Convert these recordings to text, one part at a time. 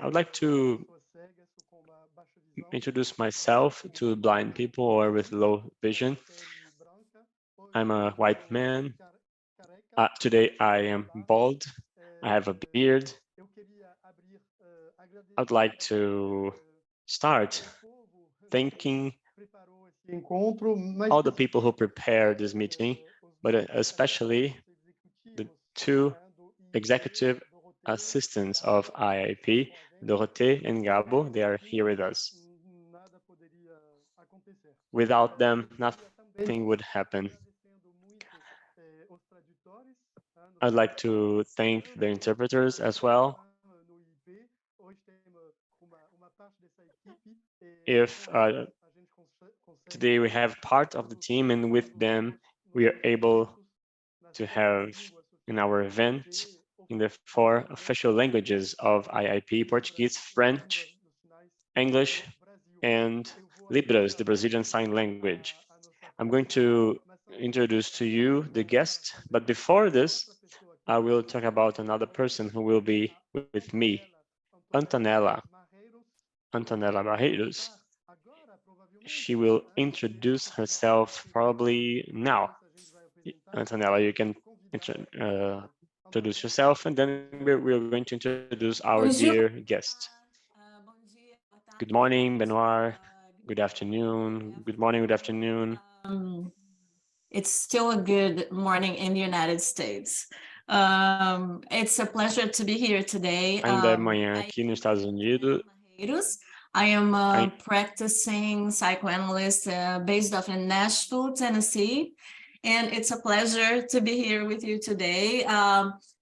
I would like to introduce myself to blind people or with low vision. I'm a white man. Today I am bald. I have a beard. I'd like to start thanking all the people who prepared this meeting, but especially the two executive assistants of IIP, Dorothé and Gabo. They are here with us. Without them, nothing would happen. I'd like to thank the interpreters as well. If today we have part of the team, and with them we are able to have in our event in the 4 official languages of IIP: Portuguese, French, English, and Libras, the Brazilian Sign Language. I'm going to introduce to you the guest, but before this, I will talk about another person who will be with me, Antonella. Antonella Marreiros. She will introduce herself probably now. Antonella, you can introduce yourself, and then we're going to introduce our dear guest. Good morning, Benoît. Good afternoon. Good morning, good afternoon. It's still a good morning in the United States. It's a pleasure to be here today. Ainda é manhã aqui nos Estados Unidos. I am a practicing psychoanalyst based off in Nashville, Tennessee. And it's a pleasure to be here with you today,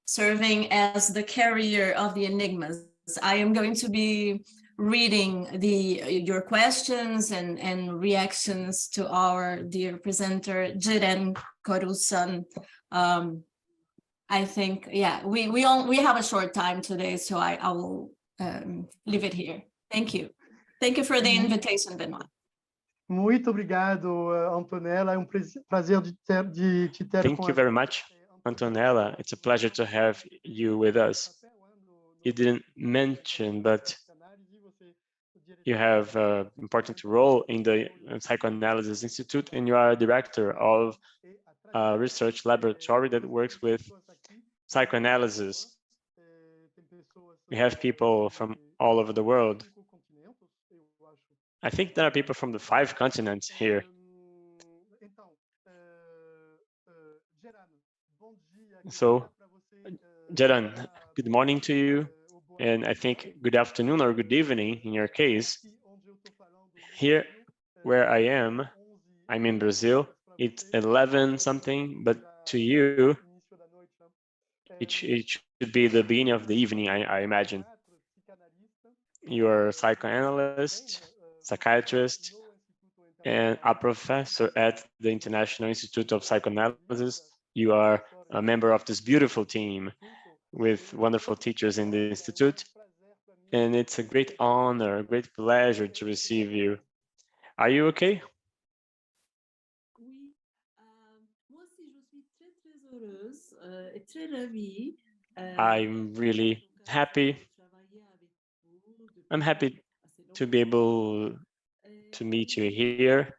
serving as the carrier of the enigmas. I am going to be reading your questions and reactions to our dear presenter, Ceren Korulsan. I think, yeah, we have a short time today, so I will leave it here. Thank you. Thank you for the invitation, Benoît. Muito obrigado, Antonella. É prazer de te ter. Thank you very much, Antonella. It's a pleasure to have you with us. You didn't mention, but you have an important role in the Psychoanalysis Institute, and you are a director of a research laboratory that works with psychoanalysis. We have people from all over the world. I think there are people from the 5 continents here. So, Ceren, good morning to you, and I think good afternoon or good evening in your case. Here where I am, I'm in Brazil. It's 11 something, but to you, it should be the beginning of the evening, I imagine. You're a psychoanalyst, psychiatrist, and a professor at the International Institute of Psychoanalysis. You are a member of this beautiful team with wonderful teachers in the Institute. And it's a great honor, a great pleasure to receive you. Are you okay? I'm really happy. I'm happy to be able to meet you here.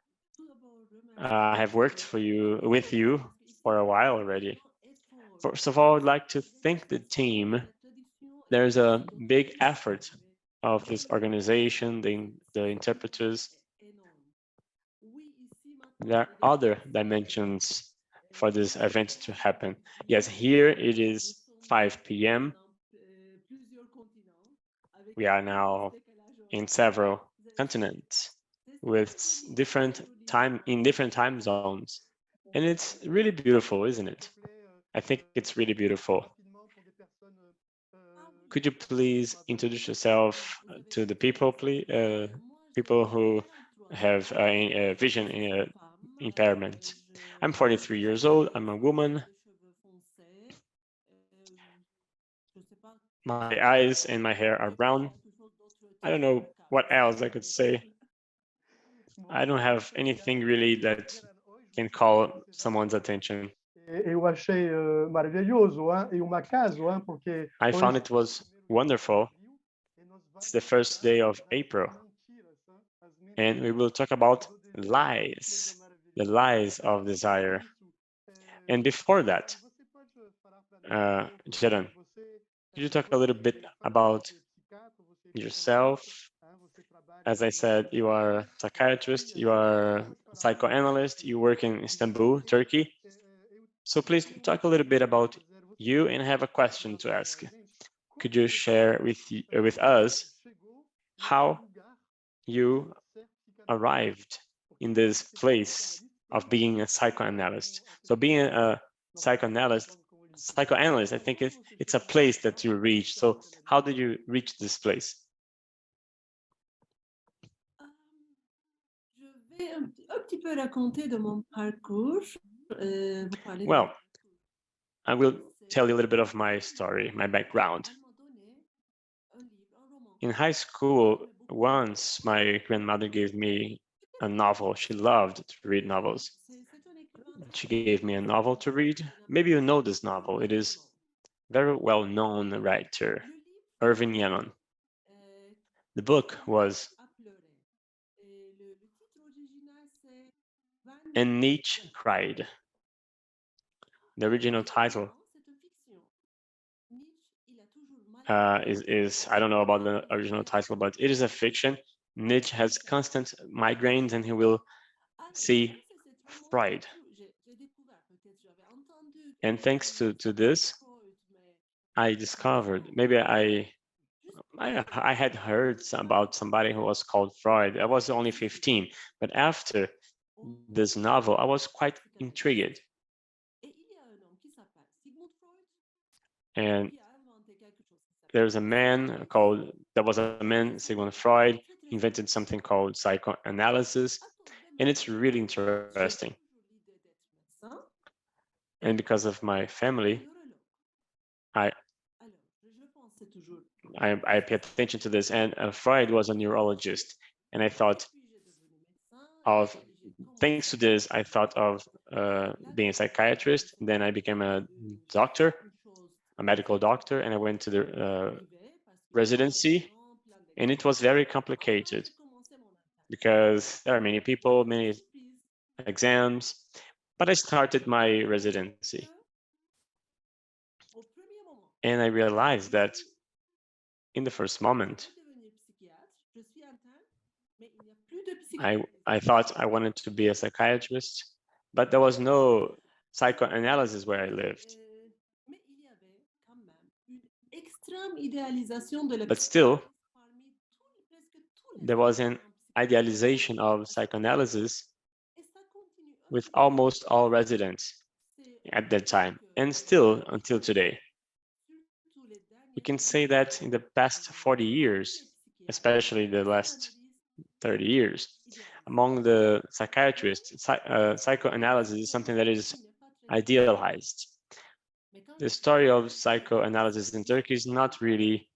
I have worked with you for a while already. First of all, I'd like to thank the team. There's a big effort of this organization, the interpreters. There are other dimensions for this event to happen. Yes, here it is 5 p.m. We are now in several continents with different time zones. And it's really beautiful, isn't it? I think it's really beautiful. Could you please introduce yourself to the people, please? People who have a vision impairment. I'm 43 years old. I'm a woman. My eyes and my hair are brown. I don't know what else I could say. I don't have anything really that can call someone's attention. Eu achei maravilhoso, e um acaso, porque I found it was wonderful It's the first day of April, and we will talk about lies, the lies of desire. And before that, Ceren, could you talk a little bit about yourself? As I said, you are a psychiatrist, you are a psychoanalyst, you work in Istanbul, Turkey. So please talk a little bit about you, and I have a question to ask. Could you share with us how you arrived in this place of being a psychoanalyst? So being a psychoanalyst, I think it's a place that you reach. So how did you reach this place? Well, I will tell you a little bit of my story, my background. In high school, once my grandmother gave me a novel. She loved to read novels. She gave me a novel to read. Maybe you know this novel. It is very well-known writer, Irving Yalom. The book was And Nietzsche Cried. The original title is I don't know about the original title, but it is a fiction. Nietzsche has constant migraines and he will see Freud. And thanks to this, I discovered, maybe I had heard about somebody who was called Freud. I was only 15, but after this novel, I was quite intrigued. And there was a man, Sigmund Freud, invented something called psychoanalysis, and it's really interesting. And because of my family, I pay attention to this. And Freud was a neurologist, and I thought of, thanks to this, I thought of being a psychiatrist. Then I became a doctor, a medical doctor, and I went to the residency, and it was very complicated because there are many people, many exams, but I started my residency. And I realized that in the first moment, I thought I wanted to be a psychiatrist, but there was no psychoanalysis where I lived. But still, there was an idealization of psychoanalysis with almost all residents at that time, and still until today. We can say that in the past 40 years, especially the last 30 years, among the psychiatrists, psychoanalysis is something that is idealized. The story of psychoanalysis in Turkey is not really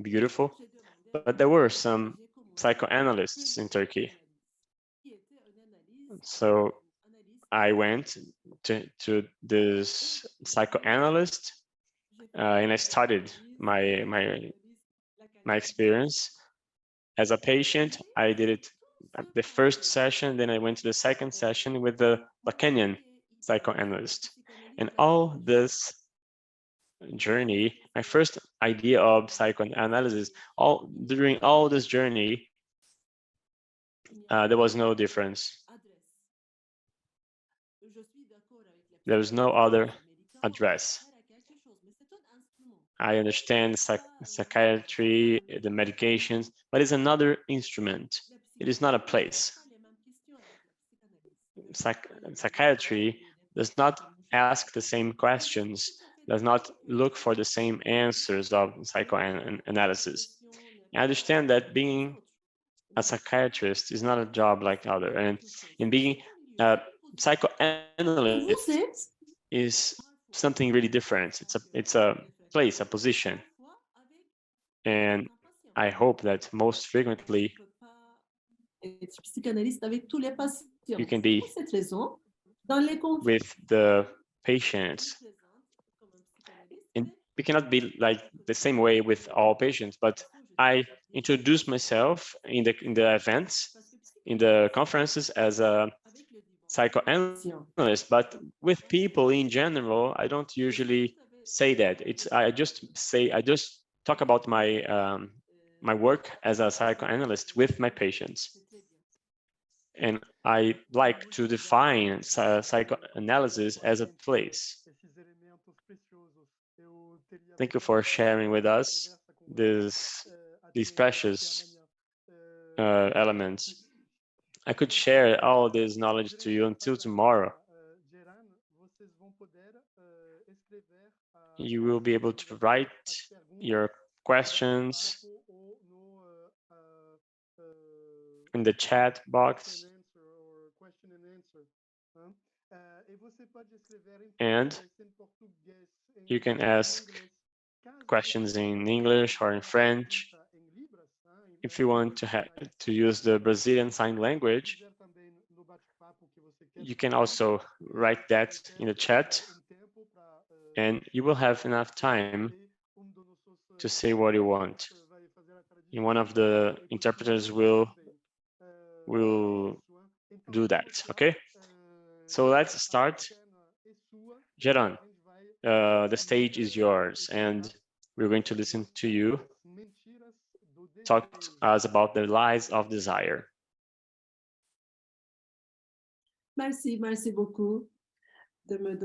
beautiful, but there were some psychoanalysts in Turkey. So I went to this psychoanalyst and I started my experience as a patient. I did it at the first session, then I went to the second session with the Lacanian psychoanalyst. And all this journey, my first idea of psychoanalysis, during all this journey, there was no difference. There was no other address. I understand psychiatry, the medications, but it's another instrument. It is not a place. Psychiatry does not ask the same questions, does not look for the same answers of psychoanalysis. I understand that being a psychiatrist is not a job like other, and in being a psychoanalyst is something really different. It's a place, a position, and I hope that most frequently you can be with the patients. And we cannot be like the same way with all patients, but I introduce myself in the events, in the conferences as a psychoanalyst, but with people in general, I don't usually say that. I just talk about my work as a psychoanalyst with my patients. And I like to define psychoanalysis as a place. Thank you for sharing with us these precious elements. I could share all this knowledge to you until tomorrow. You will be able to write your questions in the chat box. And you can ask questions in English or in French. If you want to use the Brazilian Sign Language, you can also write that in the chat, and you will have enough time to say what you want. And one of the interpreters will do that, okay? So let's start. Ceren, the stage is yours, and we're going to listen to you talk to us about the lies of desire. Merci beaucoup.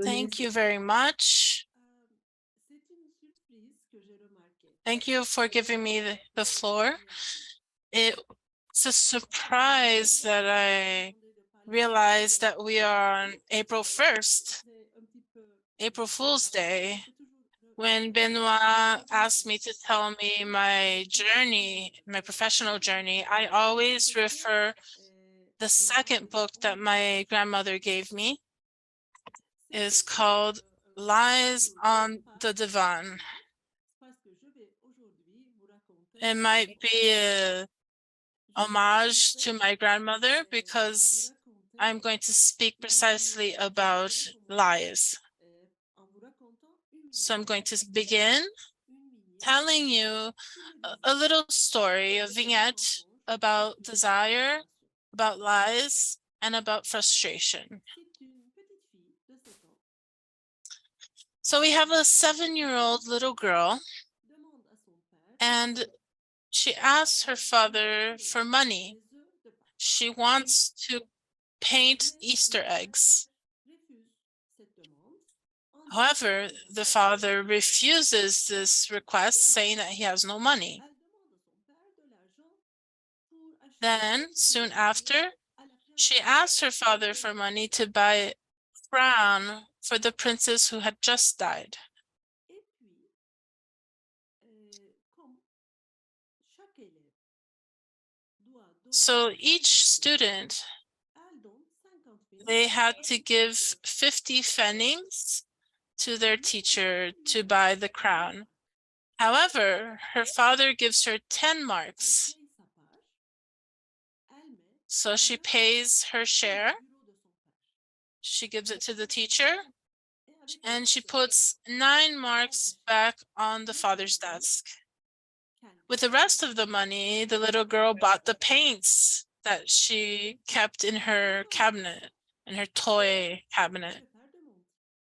Thank you very much. Thank you for giving me the floor. It's a surprise that I realized that we are on April 1st, April Fool's Day. When Benoît asked me to tell me my journey, my professional journey, I always refer the second book that my grandmother gave me. Is called Lies on the Divan. It might be a homage to my grandmother because I'm going to speak precisely about lies. So I'm going to begin telling you a little story, a vignette about desire, about lies, and about frustration. So we have a 7-year-old little girl, and she asks her father for money. She wants to paint Easter eggs. However, the father refuses this request, saying that he has no money. Then, soon after, she asks her father for money to buy a crown for the princess who had just died. So each student, they had to give 50 pfennigs to their teacher to buy the crown. However, her father gives her 10 marks. So she pays her share. She gives it to the teacher, and she puts 9 marks back on the father's desk. With the rest of the money, the little girl bought the paints that she kept in her cabinet, in her toy cabinet.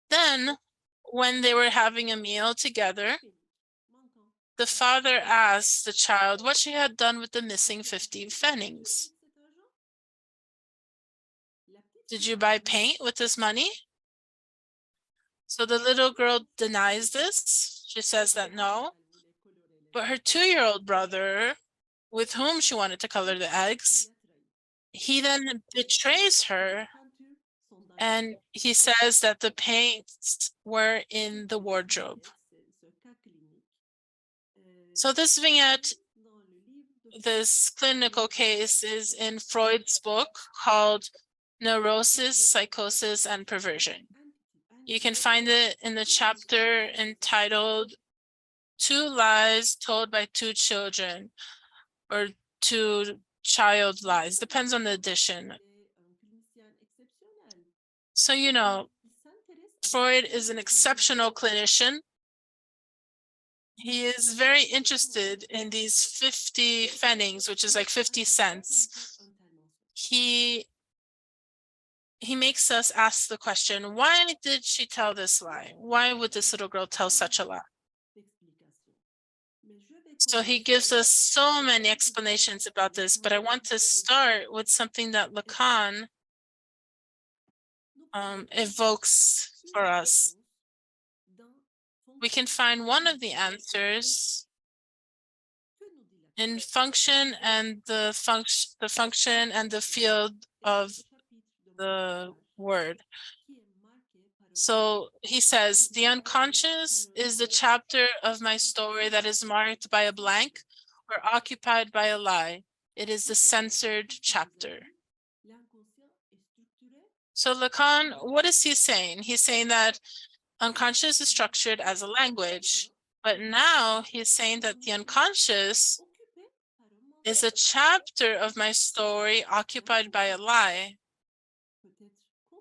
Then, when they were having a meal together, the father asked the child what she had done with the missing 50 pfennigs. Did you buy paint with this money? So the little girl denies this. She says that no. But her 2-year-old brother, with whom she wanted to color the eggs, he then betrays her, and he says that the paints were in the wardrobe. So this vignette, this clinical case, is in Freud's book called Neurosis, Psychosis, and Perversion. You can find it in the chapter entitled 2 Lies Told by 2 Children, or 2 Child Lies, depends on the edition. So, you know, Freud is an exceptional clinician. he is very interested in these 50 pfennigs, which is like 50 cents. He makes us ask the question, why did she tell this lie? Why would this little girl tell such a lie? So he gives us so many explanations about this, but I want to start with something that Lacan evokes for us. We can find one of the answers in function and the function and the field of the word. So he says, the unconscious is the chapter of my story that is marked by a blank or occupied by a lie. It is the censored chapter. So Lacan, what is he saying? He's saying that unconscious is structured as a language, but now he's saying that the unconscious is a chapter of my story occupied by a lie.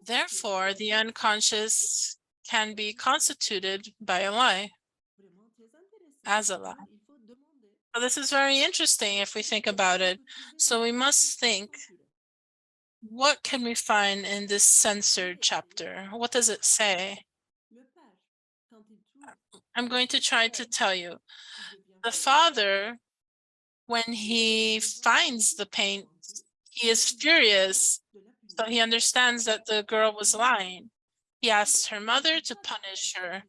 Therefore, the unconscious can be constituted by a lie, as a lie. So this is very interesting if we think about it. So we must think, what can we find in this censored chapter? What does it say? I'm going to try to tell you. The father, when he finds the paint, he is furious. So he understands that the girl was lying. He asks her mother to punish her.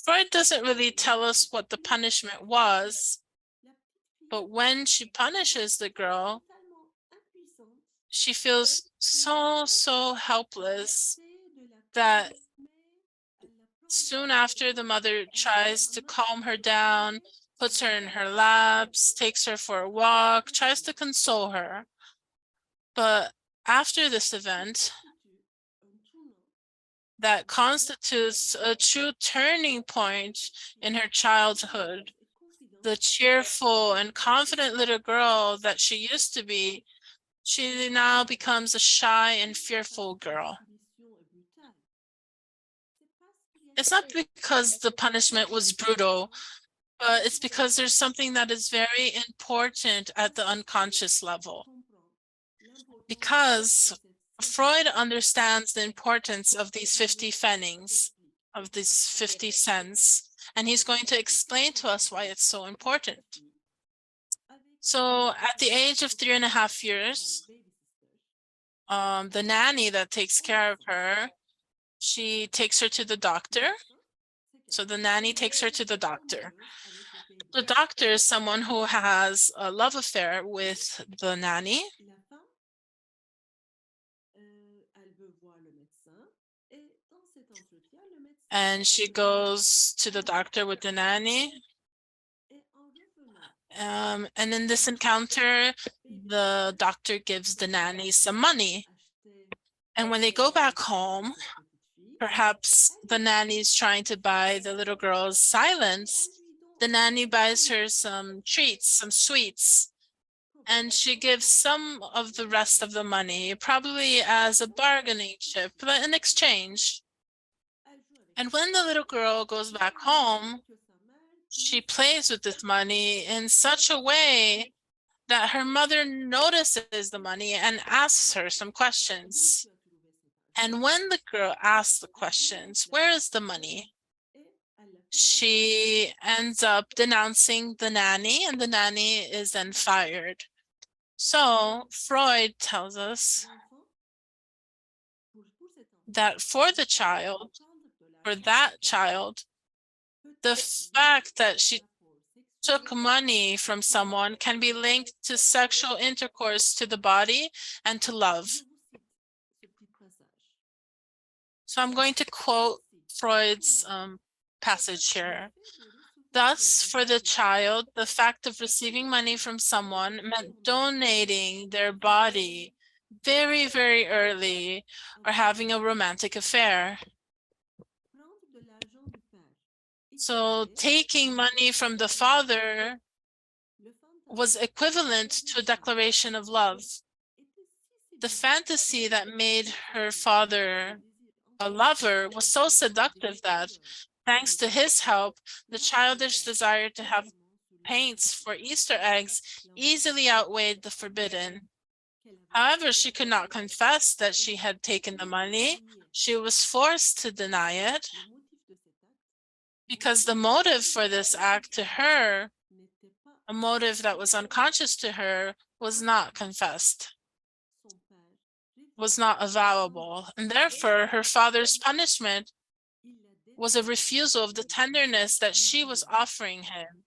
Freud doesn't really tell us what the punishment was, but when she punishes the girl, she feels so helpless that soon after the mother tries to calm her down, puts her in her laps, takes her for a walk, tries to console her. But after this event, that constitutes a true turning point in her childhood. The cheerful and confident little girl that she used to be, she now becomes a shy and fearful girl. It's not because the punishment was brutal, but it's because there's something that is very important at the unconscious level. Because Freud understands the importance of these 50 pfennigs, of these 50 cents, and he's going to explain to us why it's so important. So at the age of 3.5 years, the nanny that takes care of her, she takes her to the doctor. So the nanny takes her to the doctor. The doctor is someone who has a love affair with the nanny. And she goes to the doctor with the nanny. And in this encounter, the doctor gives the nanny some money. And when they go back home, perhaps the nanny is trying to buy the little girl's silence. The nanny buys her some treats, some sweets, and she gives some of the rest of the money, probably as a bargaining chip, but in exchange. And when the little girl goes back home, she plays with this money in such a way that her mother notices the money and asks her some questions. And when the girl asks the questions, where is the money? She ends up denouncing the nanny, and the nanny is then fired. So Freud tells us that for that child, the fact that she took money from someone can be linked to sexual intercourse to the body and to love. So I'm going to quote Freud's passage here. Thus, for the child, the fact of receiving money from someone meant donating their body very, very early or having a romantic affair. So taking money from the father was equivalent to a declaration of love. The fantasy that made her father a lover was so seductive that Thanks to his help, the childish desire to have paints for Easter eggs easily outweighed the forbidden. However, she could not confess that she had taken the money. She was forced to deny it because the motive for this act to her, a motive that was unconscious to her, was not confessed, was not avowable. And therefore, her father's punishment was a refusal of the tenderness that she was offering him.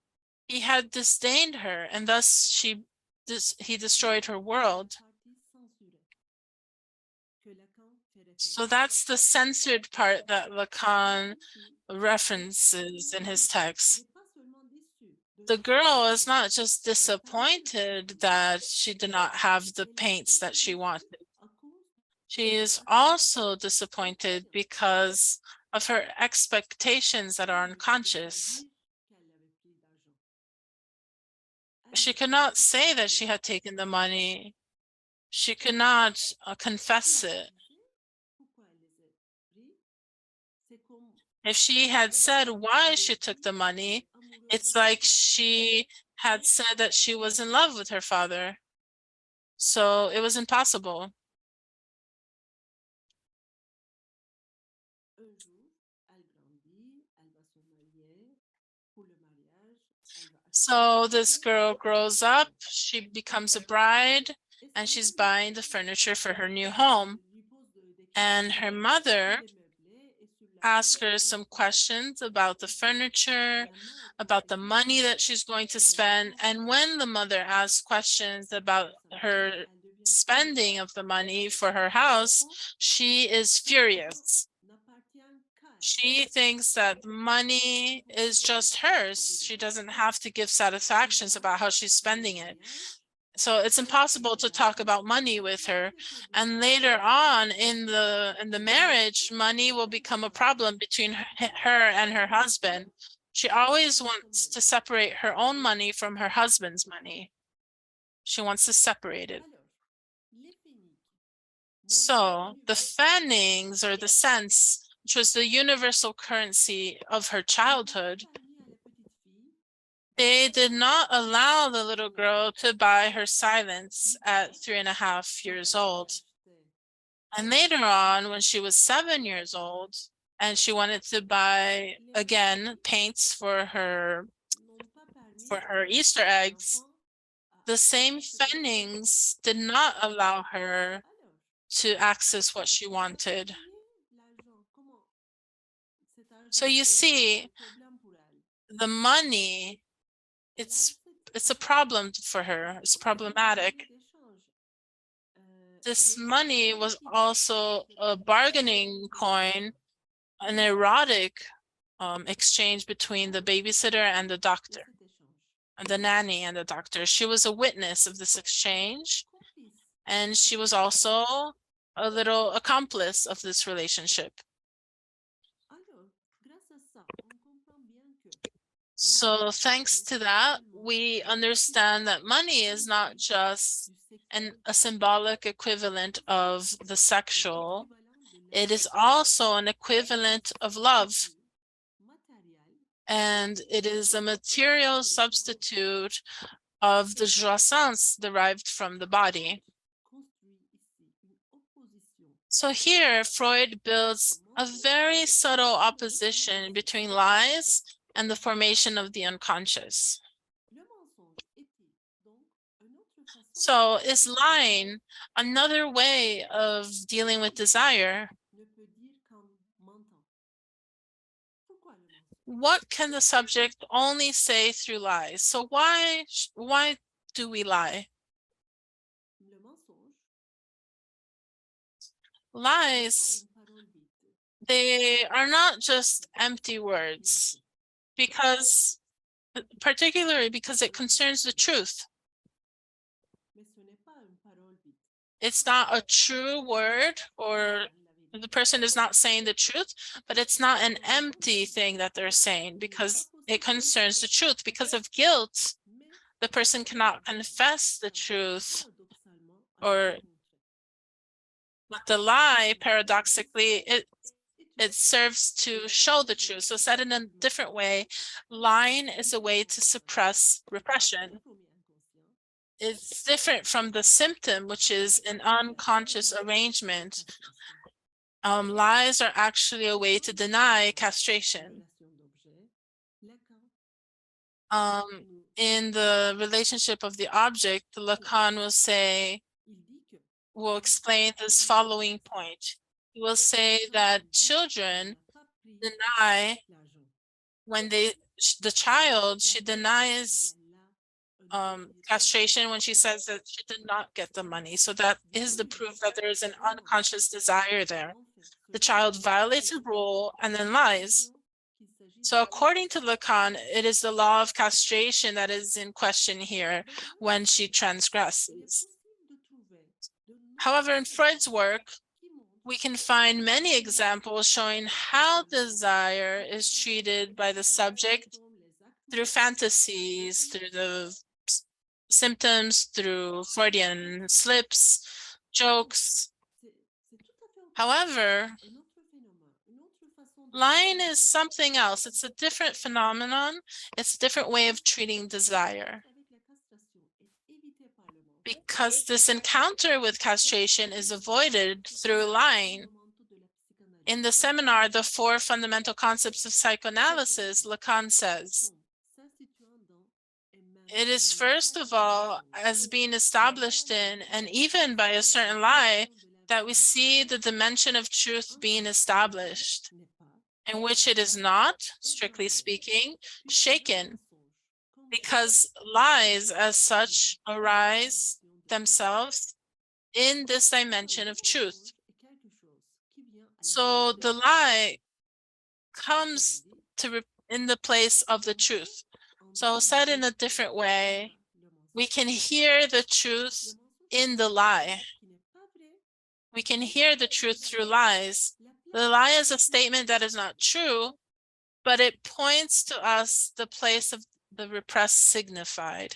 He had disdained her, and thus he destroyed her world. So that's the censored part that Lacan references in his text. The girl is not just disappointed that she did not have the paints that she wanted. She is also disappointed because of her expectations that are unconscious. She could not say that she had taken the money. She could not confess it. If she had said why she took the money, it's like she had said that she was in love with her father. So it was impossible. So this girl grows up, she becomes a bride, and she's buying the furniture for her new home. And her mother asks her some questions about the furniture, about the money that she's going to spend. And when the mother asks questions about her spending of the money for her house, she is furious. She thinks that money is just hers. She doesn't have to give satisfactions about how she's spending it. So it's impossible to talk about money with her. And later on in the marriage, money will become a problem between her and her husband. She always wants to separate her own money from her husband's money. She wants to separate it. So the fannings, or the sense, which was the universal currency of her childhood, they did not allow the little girl to buy her silence at 3.5 years old. And later on, when she was 7 years old, and she wanted to buy, again, paints for her Easter eggs, the same fannings did not allow her to access what she wanted. So you see, the money, it's a problem for her. It's problematic. This money was also a bargaining coin, an erotic exchange between the babysitter and the doctor, and the nanny and the doctor. She was a witness of this exchange, and she was also a little accomplice of this relationship. So thanks to that, we understand that money is not just a symbolic equivalent of the sexual. It is also an equivalent of love. And it is a material substitute of the jouissance derived from the body. So here, Freud builds a very subtle opposition between lies and the formation of the unconscious. So is lying another way of dealing with desire? What can the subject only say through lies? So why do we lie? Lies, they are not just empty words, particularly because it concerns the truth. It's not a true word, or the person is not saying the truth, but it's not an empty thing that they're saying because it concerns the truth. Because of guilt, the person cannot confess the truth, but the lie, paradoxically, It serves to show the truth. So said in a different way, lying is a way to suppress repression. It's different from the symptom, which is an unconscious arrangement. Lies are actually a way to deny castration. In the relationship of the object, Lacan will explain this following point. He will say that children deny when the child, she denies castration when she says that she did not get the money. So that is the proof that there is an unconscious desire there. The child violates a rule and then lies. So according to Lacan, it is the law of castration that is in question here when she transgresses. However, in Freud's work, we can find many examples showing how desire is treated by the subject through fantasies, through the symptoms, through Freudian slips, jokes. However, lying is something else. It's a different phenomenon. It's a different way of treating desire. Because this encounter with castration is avoided through lying. In the seminar, The Four Fundamental Concepts of Psychoanalysis, Lacan says, it is first of all as being established in, and even by a certain lie, that we see the dimension of truth being established, in which it is not, strictly speaking, shaken, because lies as such arise themselves in this dimension of truth. So the lie comes in the place of the truth. So said in a different way, we can hear the truth in the lie. We can hear the truth through lies. The lie is a statement that is not true, but it points to us the place of the repressed signified.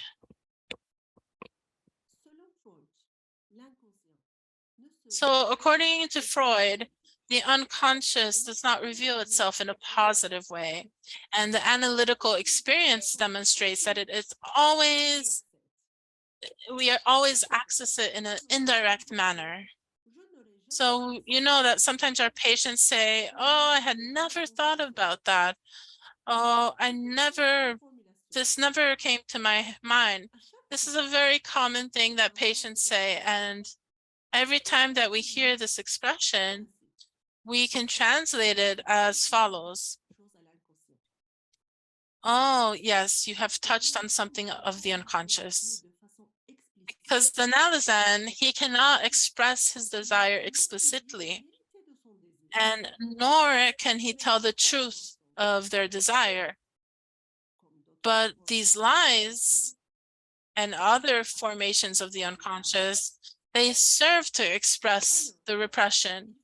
So according to Freud, the unconscious does not reveal itself in a positive way. And the analytical experience demonstrates that we are always access it in an indirect manner. So you know that sometimes our patients say, oh, I had never thought about that. Oh, this never came to my mind. This is a very common thing that patients say. And every time that we hear this expression, we can translate it as follows. Oh, yes, you have touched on something of the unconscious. Because the Nalazan, he cannot express his desire explicitly, and nor can he tell the truth of their desire. But these lies and other formations of the unconscious, they serve to express the repression.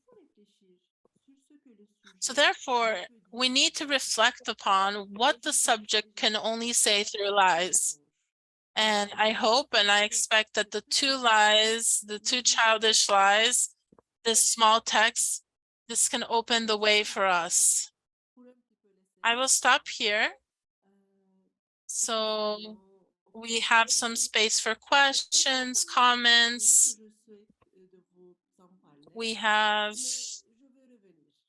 So therefore, we need to reflect upon what the subject can only say through lies. And I hope and I expect that the two lies, the two childish lies, this small text, this can open the way for us. I will stop here. So we have some space for questions, comments.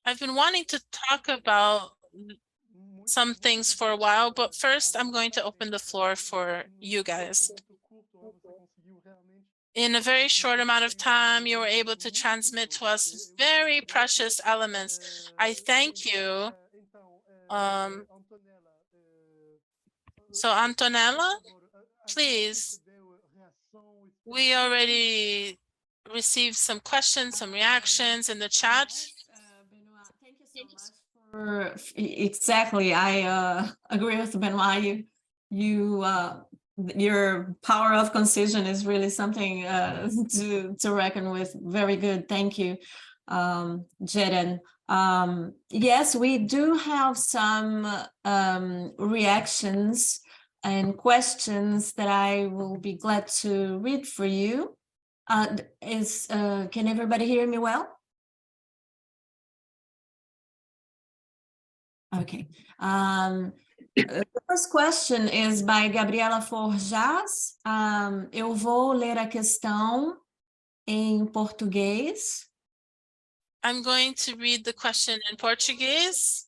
I've been wanting to talk about some things for a while, but first I'm going to open the floor for you guys. In a very short amount of time, you were able to transmit to us very precious elements. I thank you. So Antonella, please, we already received some questions, some reactions in the chat. Benoît, thank you so much for exactly. I agree with Benoît. Your power of concision is really something to reckon with. Very good. Thank you, Ceren. Yes, we do have some reactions and questions that I will be glad to read for you. Can everybody hear me well? Okay. The first question is by Gabriela Forjas. Eu vou ler a questão em português. I'm going to read the question in Portuguese.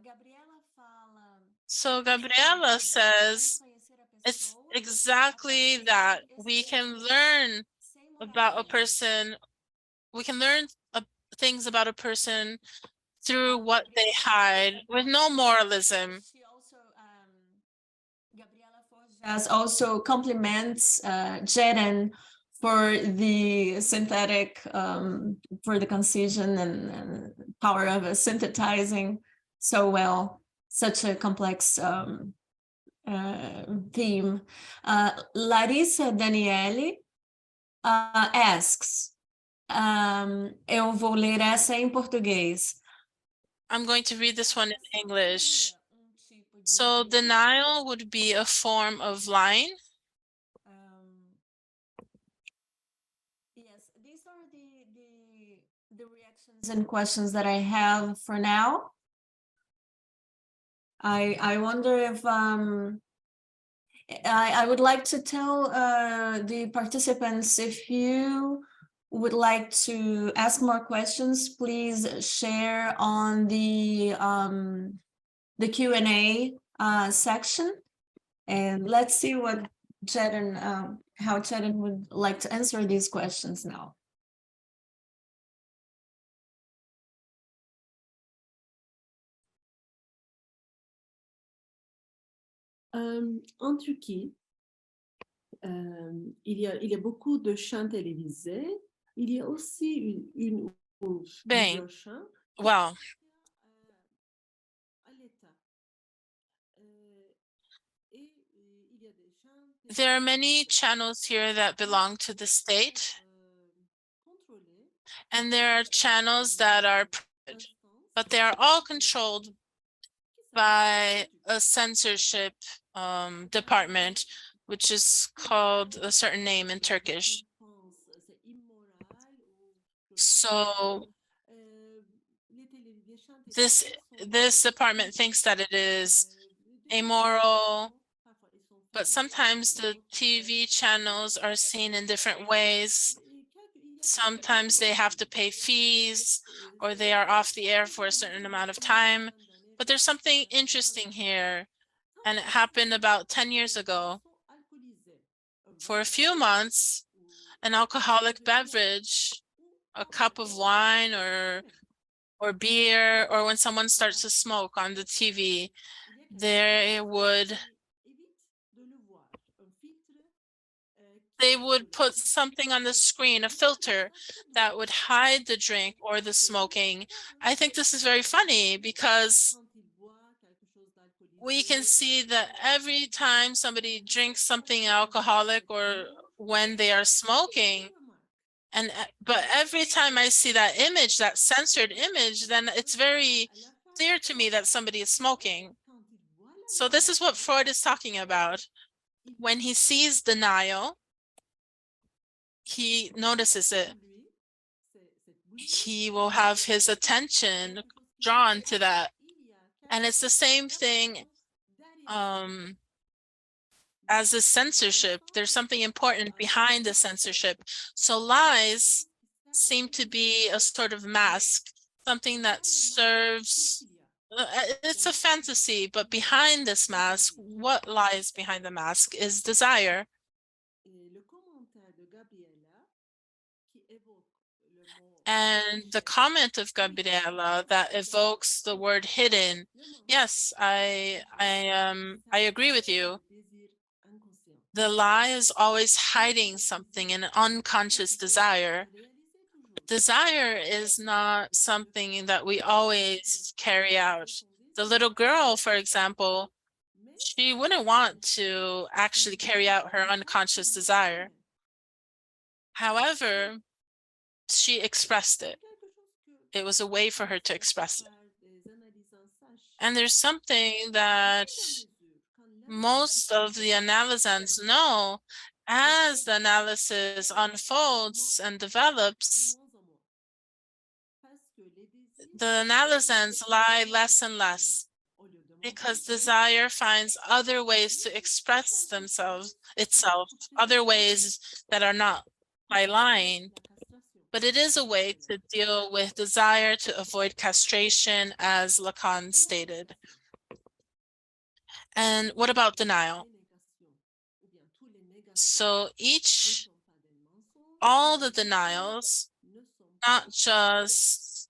Gabriela fala. So Gabriela says it's exactly that. We can learn about a person. We can learn things about a person through what they hide with no moralism. She also, Gabriela Forjas also compliments Ceren for the synthetic, for the concision and power of synthesizing so well such a complex theme. Larissa Daniele asks, eu vou ler essa em português. I'm going to read this one in English. So denial would be a form of lying. Yes, these are the reactions and questions that I have for now. I wonder if I would like to tell the participants, if you would like to ask more questions, please share on the Q&A section, and let's see what Ceren, how Ceren would like to answer these questions now. En Turquie, il y a beaucoup de chants télévisés. Il y a aussi une Bem, well, there are many channels here that belong to the state, and there are channels that are private, but they are all controlled by a censorship department, which is called a certain name in Turkish. So this department thinks that it is amoral, but sometimes the TV channels are seen in different ways. Sometimes they have to pay fees, or they are off the air for a certain amount of time. But there's something interesting here, and it happened about 10 years ago. For a few months, an alcoholic beverage, a cup of wine or beer, or when someone starts to smoke on the TV, they would put something on the screen, a filter that would hide the drink or the smoking. I think this is very funny because we can see that every time somebody drinks something alcoholic or when they are smoking, but every time I see that image, that censored image, then it's very clear to me that somebody is smoking. So this is what Freud is talking about. When he sees denial, he notices it. He will have his attention drawn to that. And it's the same thing as the censorship. There's something important behind the censorship. So lies seem to be a sort of mask, something that serves, it's a fantasy, but behind this mask, what lies behind the mask is desire. And the comment of Gabriela that evokes the word hidden, yes, I agree with you. The lie is always hiding something, an unconscious desire. Desire is not something that we always carry out. The little girl, for example, she wouldn't want to actually carry out her unconscious desire. However, she expressed it. It was a way for her to express it. And there's something that most of the analysans know. As the analysis unfolds and develops, the analysans lie less and less because desire finds other ways to express itself, other ways that are not by lying. But it is a way to deal with desire to avoid castration, as Lacan stated. And what about denial? So all the denials, not just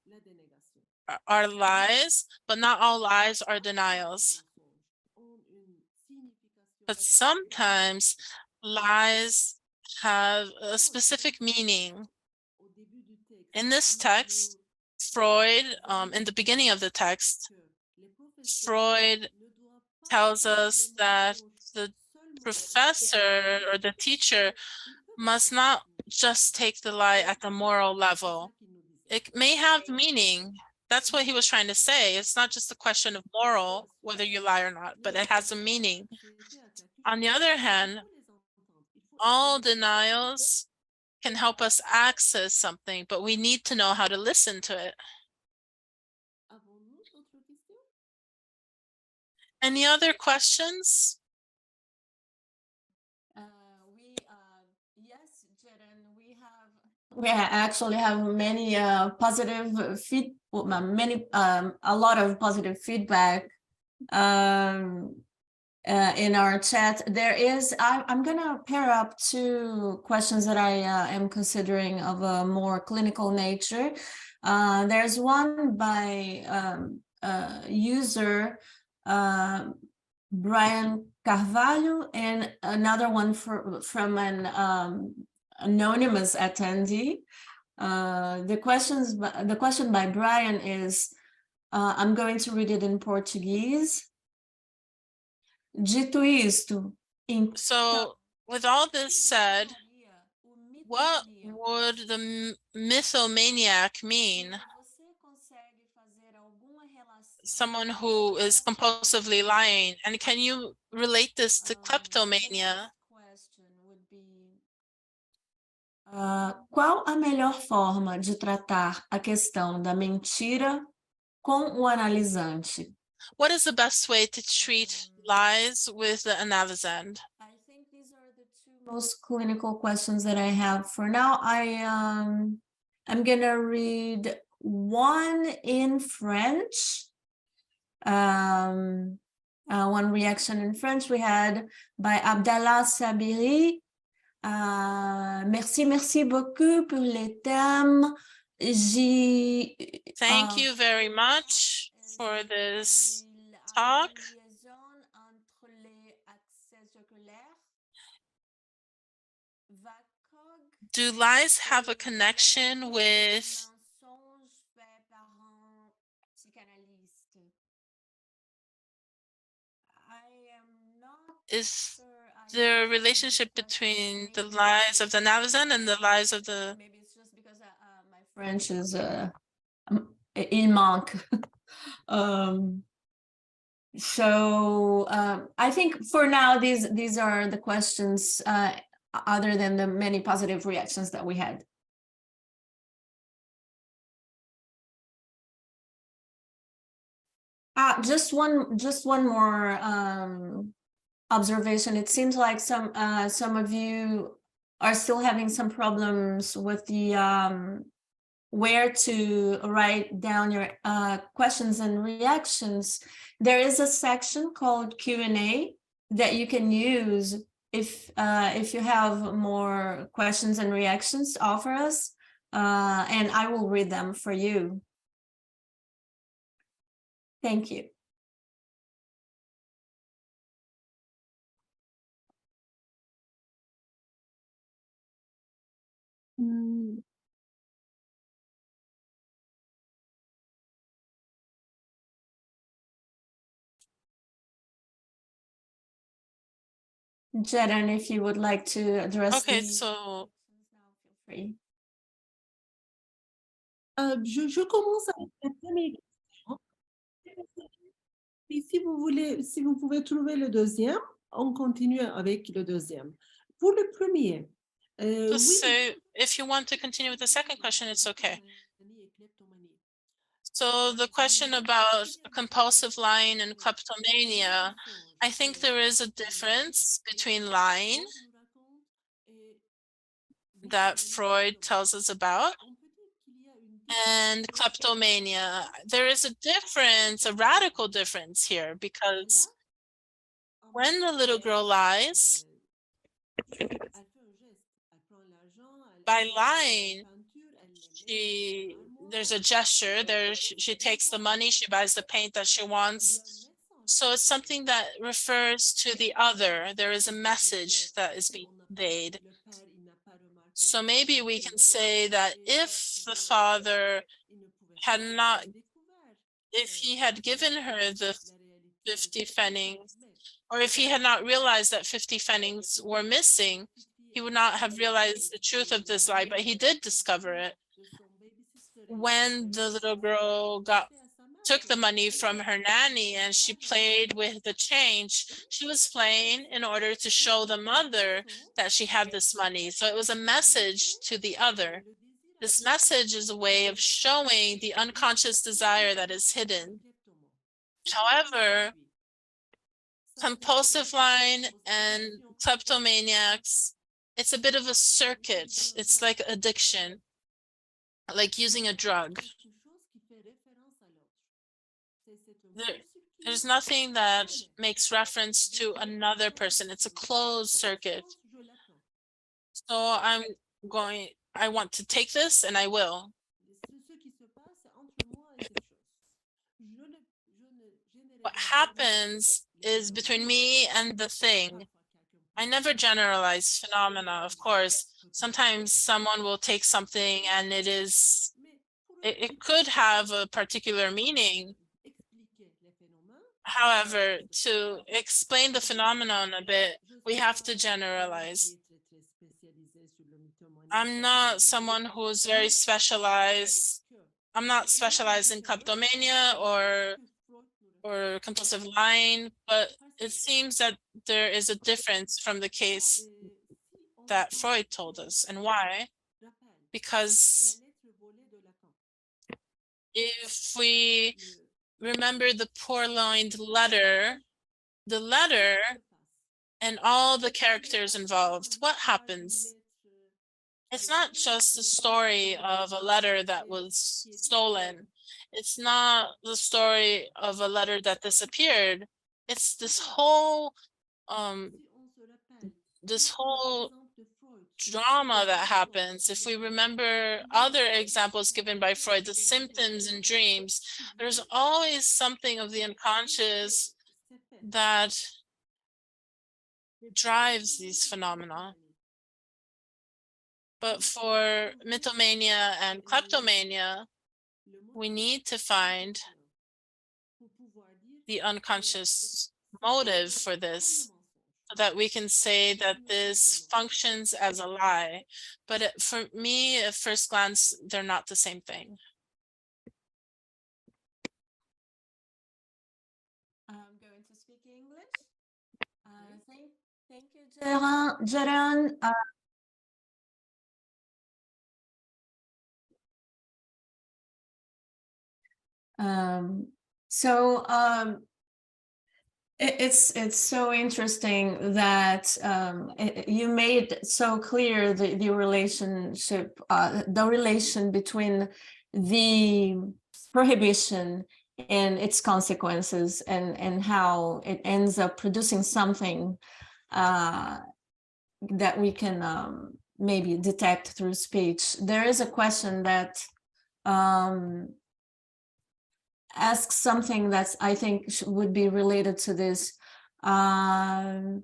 are lies, but not all lies are denials. But sometimes lies have a specific meaning. In this text, Freud, in the beginning of the text, Freud tells us that the professor or the teacher must not just take the lie at the moral level. It may have meaning. That's what he was trying to say. It's not just a question of moral, whether you lie or not, but it has a meaning. On the other hand, all denials can help us access something, but we need to know how to listen to it. Any other questions? Yes, Ceren, we actually have many positive a lot of positive feedback in our chat. There is, I'm gonna pair up two questions that I am considering of a more clinical nature. There's one by user Brian Carvalho, and another one from an anonymous attendee. The question by Brian is, I'm going to read it in Portuguese. Dito isto, so with all this said, what would the mythomaniac mean? Someone who is compulsively lying. And can you relate this to kleptomania? Qual a melhor forma de tratar a questão da mentira com o analisante? What is the best way to treat lies with the analysand? I think these are the two most clinical questions that I have for now. I'm gonna read one in French. One reaction in French we had by Abdallah Sabiri. Merci beaucoup pour les thèmes. Thank you very much for this talk. Do lies have a connection with is there a relationship between the lies of the analysand and the lies of the... Maybe it's just because my French is il manque. So I think for now these are the questions other than the many positive reactions that we had. Just one more observation. It seems like some of you are still having some problems with the where to write down your questions and reactions. There is a section called Q&A that you can use if you have more questions and reactions to offer us, and I will read them for you. Thank you. Ceren, if you would like to address okay, so feel free. Je commence avec la première question. Et si vous pouvez trouver le deuxième, on continue avec le deuxième. Pour le premier, so if you want to continue with the second question, it's okay. So the question about compulsive lying and kleptomania, I think there is a difference between lying that Freud tells us about and kleptomania. There is a difference, a radical difference here, because when the little girl lies, by lying, there's a gesture there. She takes the money, she buys the paint that she wants. So it's something that refers to the other. There is a message that is being conveyed. So maybe we can say that if the father had not, if he had given her the 50 pfennigs, or if he had not realized that 50 pfennigs were missing, he would not have realized the truth of this lie, but he did discover it. When the little girl took the money from her nanny and she played with the change, she was playing in order to show the mother that she had this money. So it was a message to the other. This message is a way of showing the unconscious desire that is hidden. However, compulsive lying and kleptomaniacs, it's a bit of a circuit. It's like addiction, like using a drug. There's nothing that makes reference to another person. It's a closed circuit. So I want to take this and I will. What happens is between me and the thing. I never generalize phenomena, of course. Sometimes someone will take something and it could have a particular meaning. However, to explain the phenomenon a bit, we have to generalize. I'm not someone who's very specialized. I'm not specialized in kleptomania or compulsive lying, but it seems that there is a difference from the case that Freud told us. And why? Because if we remember the purloined letter, the letter and all the characters involved, what happens? It's not just the story of a letter that was stolen. It's not the story of a letter that disappeared. It's this whole drama that happens. If we remember other examples given by Freud, the symptoms and dreams, there's always something of the unconscious that drives these phenomena. But for mythomania and kleptomania, we need to find the unconscious motive for this, so that we can say that this functions as a lie. But for me, at first glance, they're not the same thing. I'm going to speak English. Thank you, Ceren. It's so interesting that you made so clear the relationship, the relation between the prohibition and its consequences, and how it ends up producing something that we can maybe detect through speech. There is a question that asks something that I think would be related to this. Plus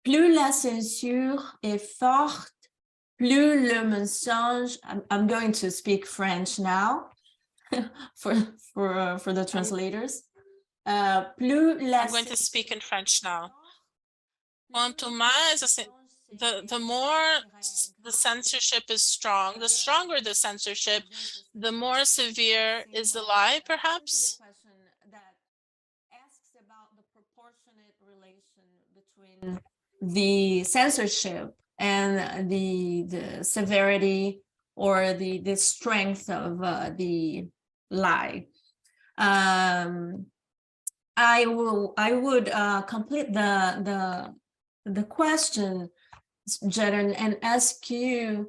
la censure est forte, plus le mensonge. I'm going to speak French now for the translators. I'm going to speak in French now. Quanto mais, the more the censorship is strong, the stronger the censorship, the more severe is the lie, perhaps? That asks about the proportionate relation between the censorship and the severity or the strength of the lie. I would complete the question, Ceren, and ask you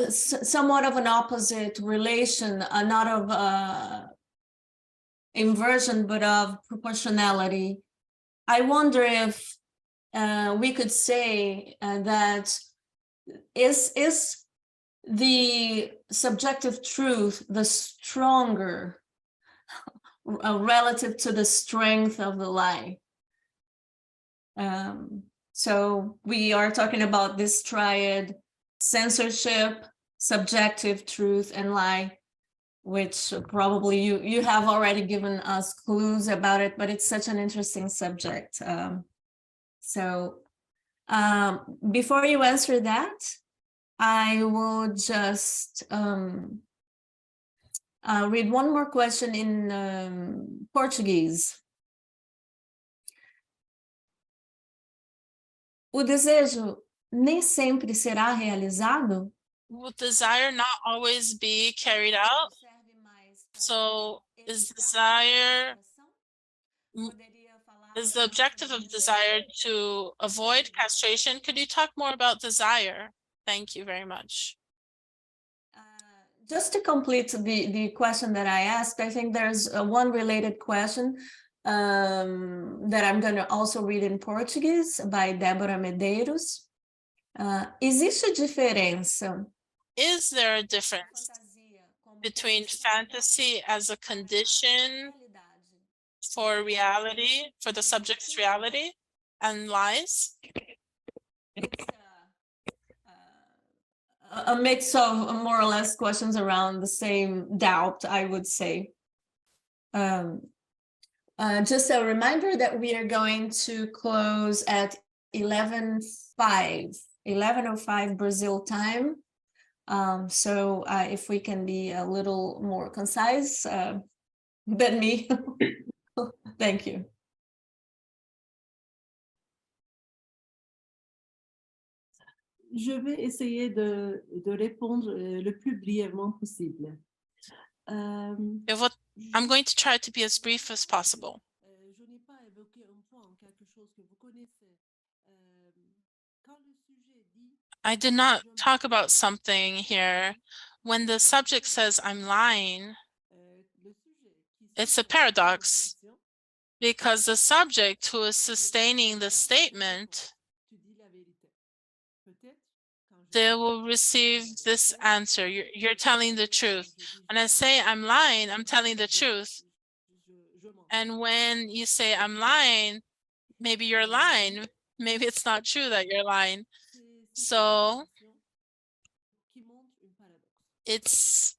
somewhat of an opposite relation, not of inversion, but of proportionality. I wonder if we could say that is the subjective truth the stronger relative to the strength of the lie? So we are talking about this triad: censorship, subjective truth, and lie, which probably you have already given us clues about it, but it's such an interesting subject. So before you answer that, I will just read one more question in Portuguese. O desejo nem sempre será realizado? Will desire not always be carried out? So is desire, is the objective of desire to avoid castration? Could you talk more about desire? Thank you very much. Just to complete the question that I asked, I think there's one related question that I'm going to also read in Portuguese by Débora Medeiros. Existe diferença? Is there a difference between fantasy as a condition for reality, for the subject's reality, and lies? A mix of more or less questions around the same doubt, I would say. Just a reminder that we are going to close at 11:05 Brazil time. So if we can be a little more concise than me, thank you. Je vais essayer de répondre le plus brièvement possible. I'm going to try to be as brief as possible. Je n'ai pas évoqué un point, quelque chose que vous connaissez. Quand le sujet dit I did not talk about something here. When the subject says I'm lying, it's a paradox, because the subject who is sustaining the statement, they will receive this answer. You're telling the truth. When I say I'm lying, I'm telling the truth. And when you say I'm lying, maybe you're lying. Maybe it's not true that you're lying. So it's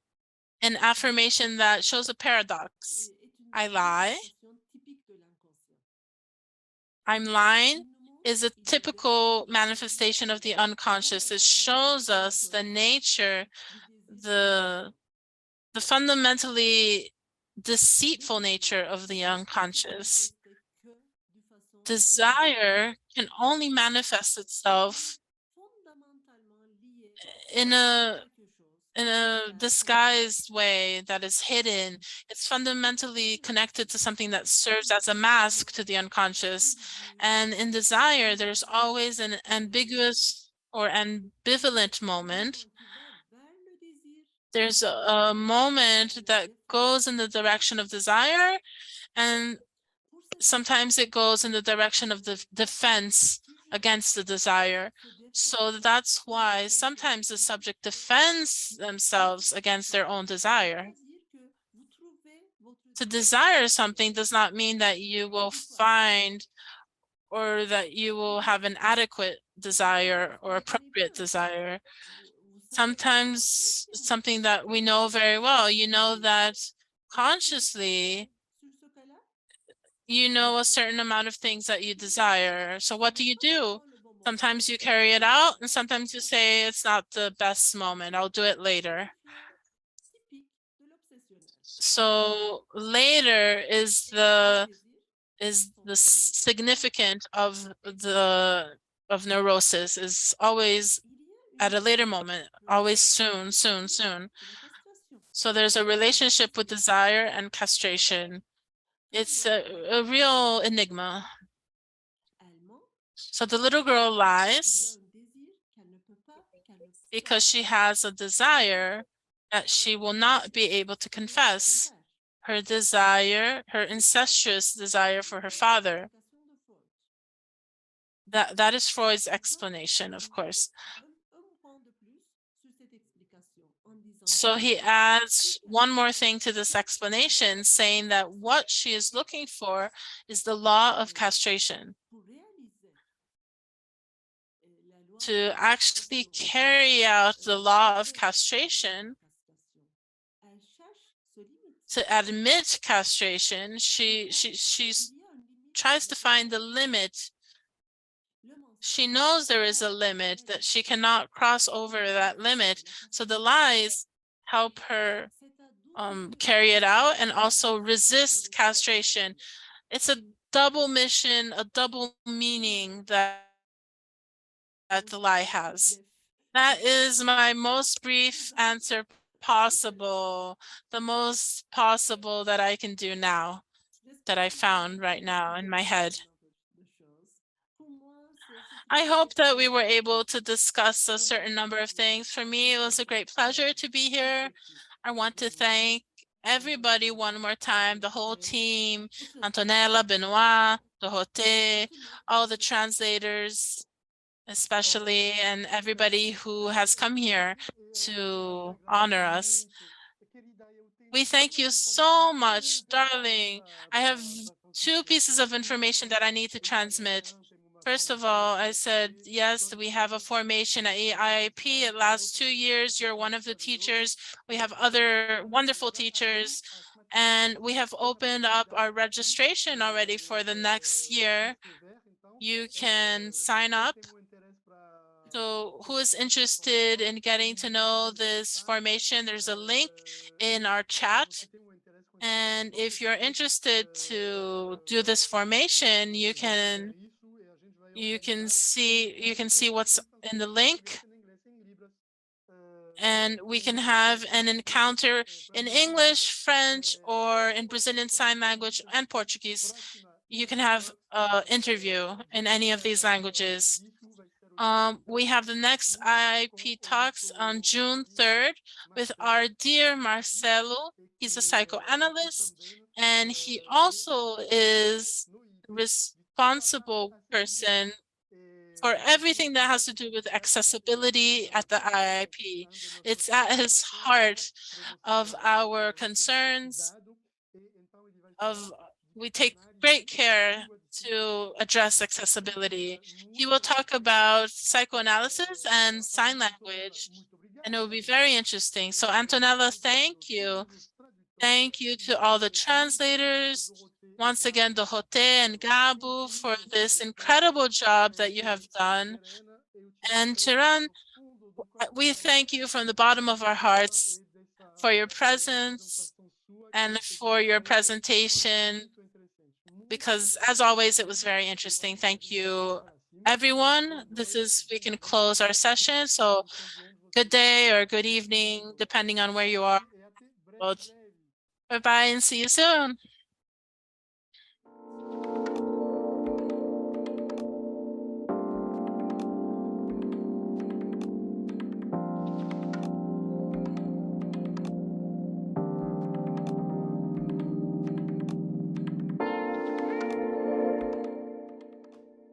an affirmation that shows a paradox. I lie. I'm lying is a typical manifestation of the unconscious. It shows us the nature, the fundamentally deceitful nature of the unconscious. Desire can only manifest itself in a disguised way that is hidden. It's fundamentally connected to something that serves as a mask to the unconscious. And in desire, there's always an ambiguous or ambivalent moment. There's a moment that goes in the direction of desire, and sometimes it goes in the direction of the defense against the desire. So that's why sometimes the subject defends themselves against their own desire. To desire something does not mean that you will find or that you will have an adequate desire or appropriate desire. Sometimes it's something that we know very well. You know that consciously you know a certain amount of things that you desire. So what do? Sometimes you carry it out, and sometimes you say it's not the best moment. I'll do it later. So later is the significant of neurosis, is always at a later moment, always soon. So there's a relationship with desire and castration. It's a real enigma. So the little girl lies because she has a desire that she will not be able to confess. Her desire, her incestuous desire for her father. That is Freud's explanation, of course. So he adds one more thing to this explanation, saying that what she is looking for is the law of castration. To actually carry out the law of castration, to admit castration, she tries to find the limit. She knows there is a limit, that she cannot cross over that limit. So the lies help her carry it out and also resist castration. It's a double mission, a double meaning that the lie has. That is my most brief answer possible, the most possible that I can do now, that I found right now in my head. I hope that we were able to discuss a certain number of things. For me, it was a great pleasure to be here. I want to thank everybody one more time, the whole team, Antonella, Benoît, dorothé, all the translators, especially, and everybody who has come here to honor us. We thank you so much, darling. I have 2 pieces of information that I need to transmit. First of all, I said, yes, we have a formation at IIP. It lasts 2 years. You're one of the teachers. We have other wonderful teachers, and we have opened up our registration already for the next year. You can sign up. So who is interested in getting to know this formation? There's a link in our chat. And if you're interested to do this formation, you can see what's in the link, and we can have an encounter in English, French, or in Brazilian Sign Language and Portuguese. You can have an interview in any of these languages. We have the next IIP Talks on June 3rd with our dear Marcelo. He's a psychoanalyst, and he also is responsible person for everything that has to do with accessibility at the IIP. It's at his heart of our concerns. We take great care to address accessibility. He will talk about psychoanalysis and sign language, and it will be very interesting. So Antonella, thank you. Thank you to all the translators. Once again, dorothé and Gabu for this incredible job that you have done. And Ceren, we thank you from the bottom of our hearts for your presence and for your presentation, because as always, it was very interesting. Thank you, everyone. We can close our session. So good day or good evening, depending on where you are. Bye-bye and see you soon.